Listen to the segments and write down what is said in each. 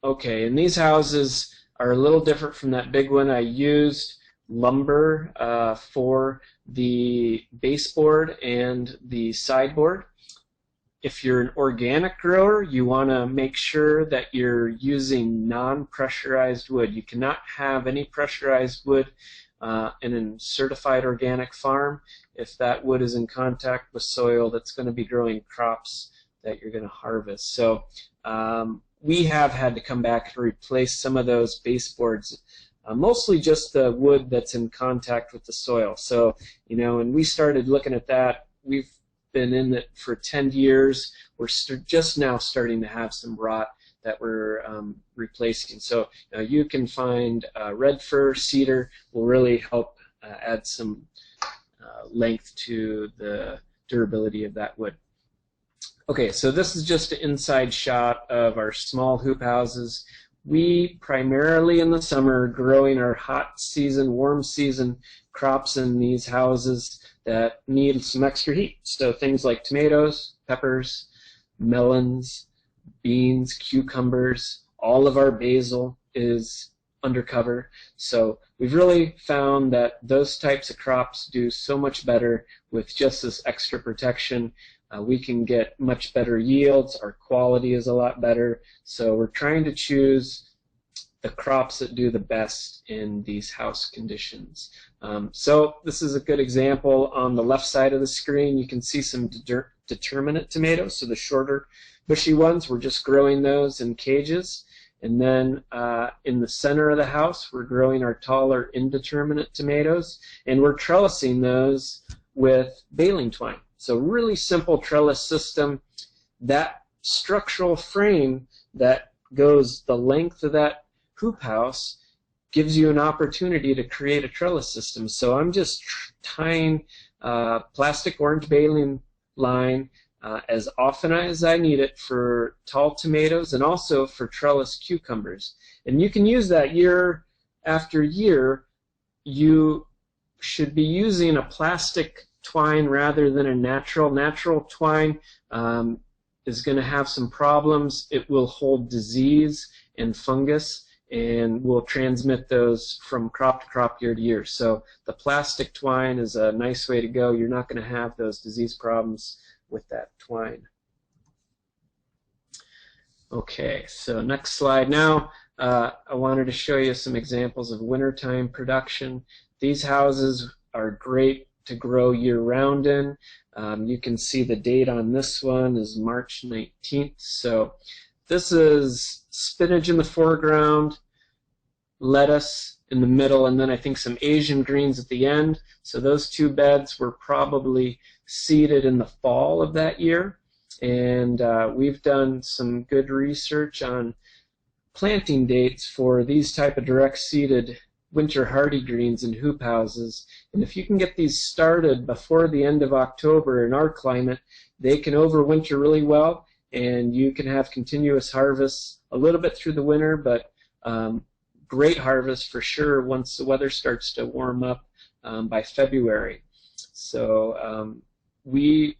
Okay, and these houses are a little different from that big one. I used lumber for the baseboard and the sideboard. If you're an organic grower, you want to make sure that you're using non-pressurized wood. You cannot have any pressurized wood in a certified organic farm. If that wood is in contact with soil, that's going to be growing crops that you're going to harvest. So we have had to come back and replace some of those baseboards, mostly just the wood that's in contact with the soil. So, you know, when we started looking at that, we've been in it for 10 years. We're just now starting to have some rot that we're replacing. So you can find red fir, cedar will really help add some length to the durability of that wood. Okay, so this is just an inside shot of our small hoop houses. We primarily in the summer are growing our hot season, warm season crops in these houses that need some extra heat. So things like tomatoes, peppers, melons, beans, cucumbers, all of our basil is undercover. So we've really found that those types of crops do so much better with just this extra protection. We can get much better yields. Our quality is a lot better. So we're trying to choose the crops that do the best in these house conditions. So this is a good example. On the left side of the screen, you can see some determinate tomatoes. So the shorter, bushy ones, we're just growing those in cages. And then in the center of the house, we're growing our taller indeterminate tomatoes. And we're trellising those with baling twine. So really simple trellis system. That structural frame that goes the length of that hoop house gives you an opportunity to create a trellis system. So I'm just tying plastic orange baling line as often as I need it for tall tomatoes and also for trellis cucumbers. And you can use that year after year. You should be using a plastic twine rather than a natural. Natural twine is going to have some problems. It will hold disease and fungus and will transmit those from crop to crop, year to year. So the plastic twine is a nice way to go. You're not going to have those disease problems with that twine. Okay, so next slide. Now I wanted to show you some examples of wintertime production. These houses are great to grow year-round in. You can see the date on this one is March 19th. So this is spinach in the foreground, lettuce in the middle, and then I think some Asian greens at the end. So those two beds were probably seeded in the fall of that year. And we've done some good research on planting dates for these type of direct seeded winter hardy greens in hoop houses. And if you can get these started before the end of October in our climate, they can overwinter really well, and you can have continuous harvests a little bit through the winter, but great harvest for sure once the weather starts to warm up by February. So we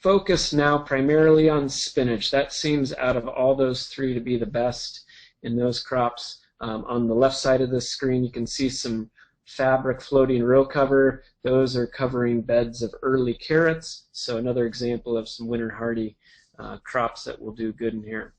focus now primarily on spinach. That seems out of all those three to be the best in those crops. On the left side of the screen, you can see some fabric floating row cover. Those are covering beds of early carrots. So another example of some winter hardy crops that will do good in here.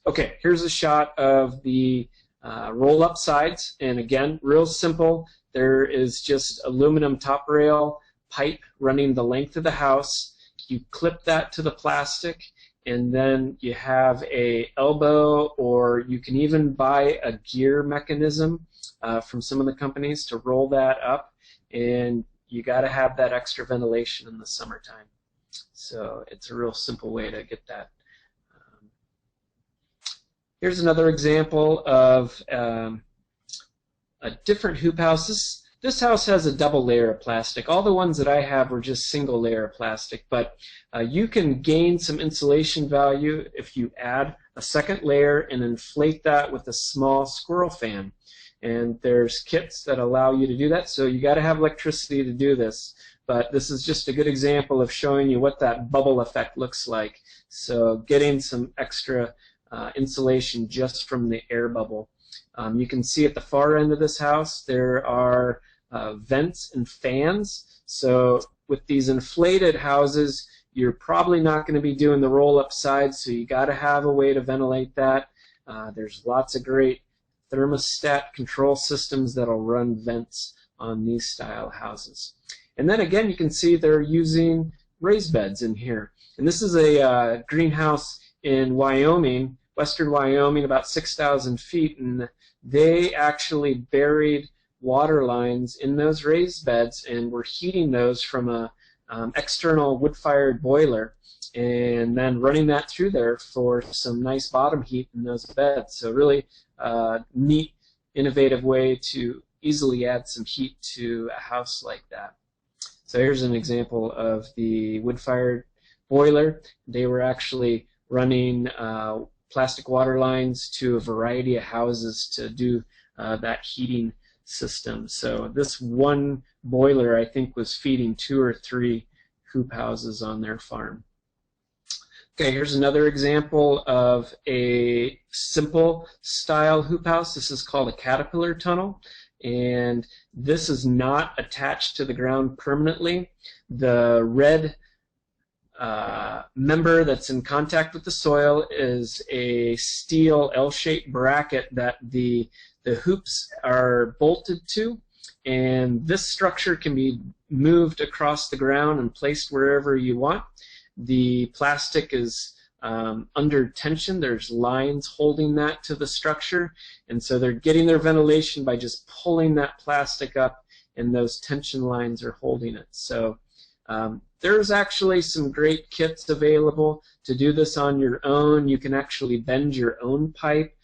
Okay, here's a shot of the roll-up sides. And again, real simple. There is just aluminum top rail pipe running the length of the house. You clip that to the plastic, and then you have a elbow, or you can even buy a gear mechanism from some of the companies to roll that up, and you got to have that extra ventilation in the summertime. So it's a real simple way to get that. Here's another example of a different hoop house. This house has a double layer of plastic. All the ones that I have were just single layer of plastic, but you can gain some insulation value if you add a second layer and inflate that with a small squirrel fan. And there's kits that allow you to do that, so you got to have electricity to do this. But this is just a good example of showing you what that bubble effect looks like. So getting some extra insulation just from the air bubble. You can see at the far end of this house there are vents and fans. So with these inflated houses, you're probably not going to be doing the roll-up sides, so you got to have a way to ventilate that. There's lots of great thermostat control systems that'll run vents on these style houses. And then again, you can see they're using raised beds in here. And this is a greenhouse in Wyoming, western Wyoming, about 6,000 feet, and they actually buried water lines in those raised beds and were heating those from a external wood-fired boiler and then running that through there for some nice bottom heat in those beds. So really neat, innovative way to easily add some heat to a house like that. So here's an example of the wood-fired boiler. They were actually running plastic water lines to a variety of houses to do that heating system. So this one boiler, I think, was feeding 2 or 3 hoop houses on their farm. Okay, here's another example of a simple style hoop house. This is called a caterpillar tunnel, and this is not attached to the ground permanently. The red member that's in contact with the soil is a steel L-shaped bracket that the hoops are bolted to, and this structure can be moved across the ground and placed wherever you want. The plastic is under tension. There's lines holding that to the structure, and so they're getting their ventilation by just pulling that plastic up, and those tension lines are holding it. So there's actually some great kits available to do this on your own. You can actually bend your own pipe.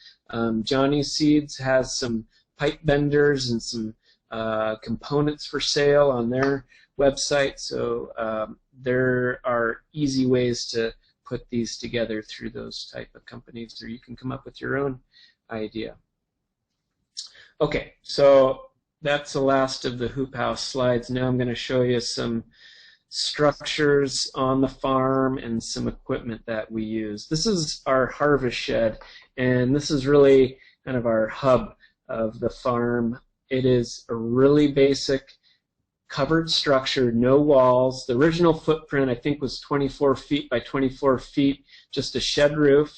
Johnny Seeds has some pipe benders and some components for sale on their website. So there are easy ways to put these together through those type of companies, or you can come up with your own idea. Okay, so that's the last of the hoop house slides. Now I'm going to show you some structures on the farm and some equipment that we use. This is our harvest shed, and this is really kind of our hub of the farm. It is a really basic covered structure, no walls. The original footprint, I think, was 24 feet by 24 feet, just a shed roof.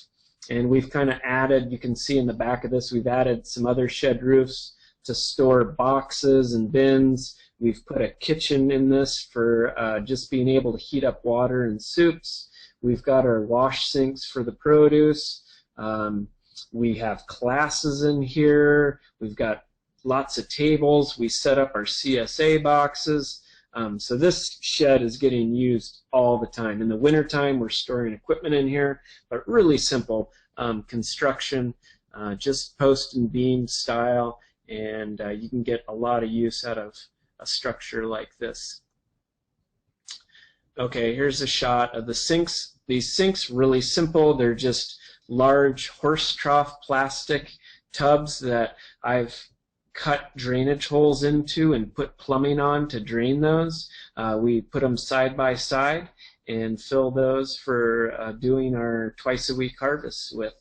And we've kind of added, you can see in the back of this, we've added some other shed roofs to store boxes and bins. We've put a kitchen in this for just being able to heat up water and soups. We've got our wash sinks for the produce. We have classes in here. We've got lots of tables. We set up our CSA boxes. So this shed is getting used all the time. In the wintertime, we're storing equipment in here, but really simple construction, just post and beam style, and you can get a lot of use out of a structure like this. Okay, here's a shot of the sinks. These sinks, really simple. They're just large horse trough plastic tubs that I've cut drainage holes into and put plumbing on to drain those. We put them side by side and fill those for doing our twice-a-week harvests with.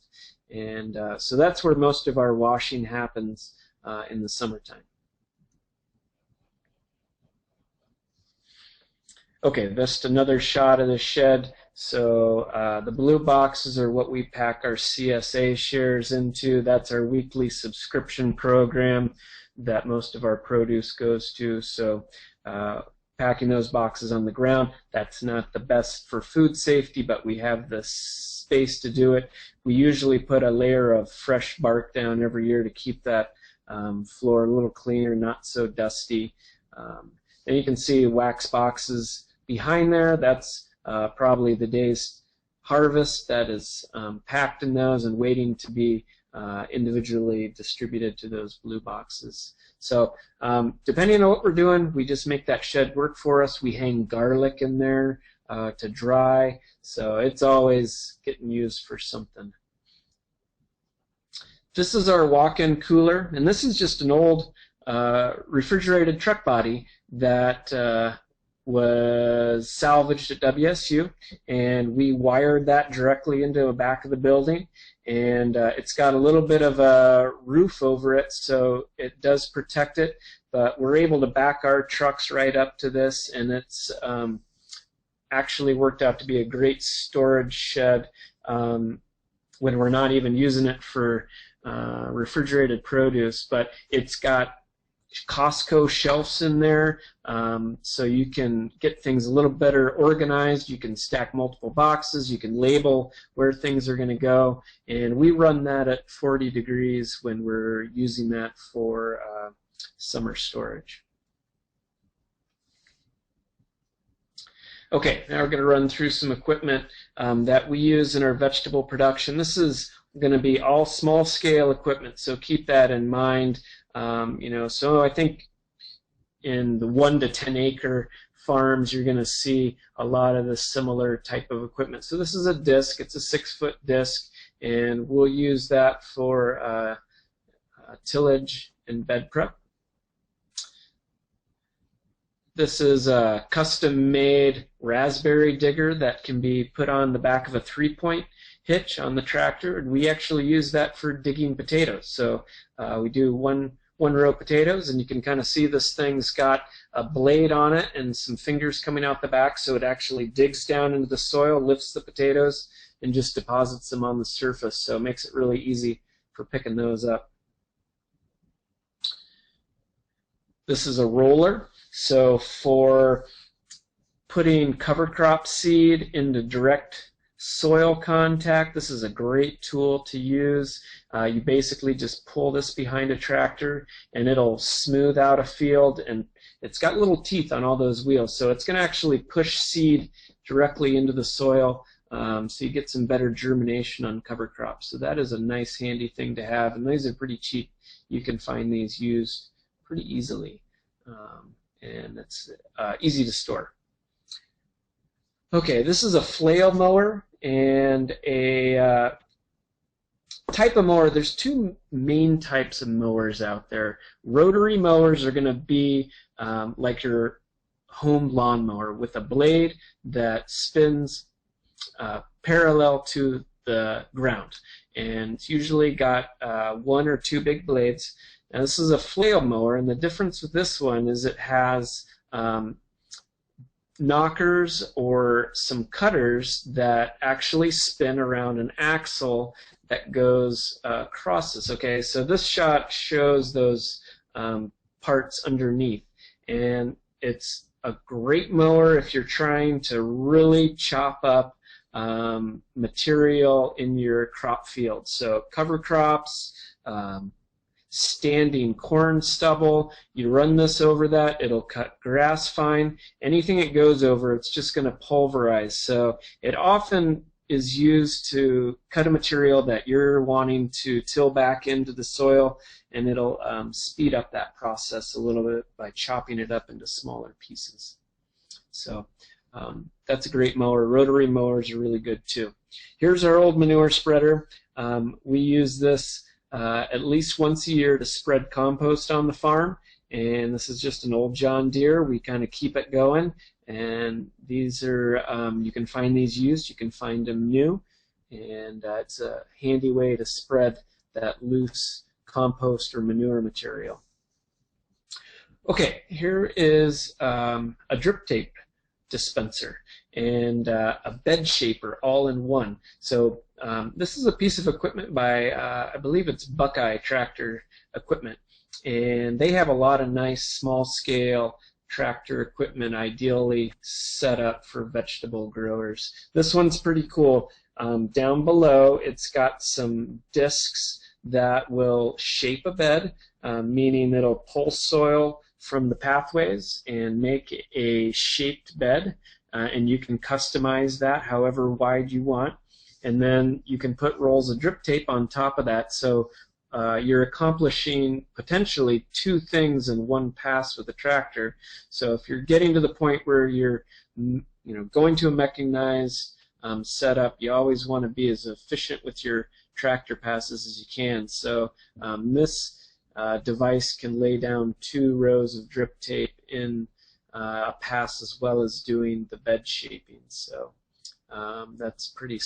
And so that's where most of our washing happens in the summertime. Okay, just another shot of the shed. So the blue boxes are what we pack our CSA shares into. That's our weekly subscription program that most of our produce goes to. So packing those boxes on the ground, that's not the best for food safety, but we have the space to do it. We usually put a layer of fresh bark down every year to keep that floor a little cleaner, not so dusty. And you can see wax boxes behind there. That's probably the day's harvest that is packed in those and waiting to be individually distributed to those blue boxes. So depending on what we're doing, we just make that shed work for us. We hang garlic in there to dry, so it's always getting used for something. This is our walk-in cooler, and this is just an old refrigerated truck body that was salvaged at WSU, and we wired that directly into the back of the building. And it's got a little bit of a roof over it, so it does protect it, but we're able to back our trucks right up to this, and it's actually worked out to be a great storage shed when we're not even using it for refrigerated produce. But it's got Costco shelves in there, so you can get things a little better organized. You can stack multiple boxes, you can label where things are going to go, and we run that at 40 degrees when we're using that for summer storage. Okay, now we're going to run through some equipment that we use in our vegetable production. This is going to be all small scale equipment, so keep that in mind. So I think in the 1 to 10 acre farms, you're going to see a lot of the similar type of equipment. So this is a disc, it's a 6-foot disc, and we'll use that for tillage and bed prep. This is a custom-made raspberry digger that can be put on the back of a 3-point hitch on the tractor, and we actually use that for digging potatoes. So we do one row of potatoes, and you can kind of see this thing's got a blade on it and some fingers coming out the back, so it actually digs down into the soil, lifts the potatoes, and just deposits them on the surface. So it makes it really easy for picking those up. This is a roller. So for putting cover crop seed into direct soil contact, this is a great tool to use. You basically just pull this behind a tractor and it'll smooth out a field, and it's got little teeth on all those wheels, so it's going to actually push seed directly into the soil, so you get some better germination on cover crops. So that is a nice handy thing to have, and these are pretty cheap. You can find these used pretty easily, and it's easy to store. Okay, this is a flail mower and a type of mower. There's two main types of mowers out there. Rotary mowers are going to be like your home lawnmower with a blade that spins parallel to the ground, and it's usually got 1 or 2 big blades. Now this is a flail mower, and the difference with this one is it has knockers or some cutters that actually spin around an axle that goes across this. Okay, so this shot shows those parts underneath, and it's a great mower if you're trying to really chop up material in your crop field. So cover crops, standing corn stubble, you run this over that, it'll cut grass fine. Anything it goes over, it's just going to pulverize. So it often is used to cut a material that you're wanting to till back into the soil, and it'll speed up that process a little bit by chopping it up into smaller pieces. So that's a great mower. Rotary mowers are really good too. Here's our old manure spreader. We use this at least once a year to spread compost on the farm, and this is just an old John Deere. We kind of keep it going, and these are you can find these used, you can find them new, and it's a handy way to spread that loose compost or manure material. Okay, here is a drip tape dispenser and a bed shaper all in one. So this is a piece of equipment by I believe it's Buckeye Tractor Equipment, and they have a lot of nice small scale tractor equipment ideally set up for vegetable growers. This one's pretty cool. Down below it's got some discs that will shape a bed, meaning it'll pull soil from the pathways and make a shaped bed, and you can customize that however wide you want, and then you can put rolls of drip tape on top of that, so you're accomplishing potentially 2 things in one pass with a tractor. So if you're getting to the point where you're going to a mechanized setup, you always want to be as efficient with your tractor passes as you can. So this device can lay down 2 rows of drip tape in a pass as well as doing the bed shaping. So that's pretty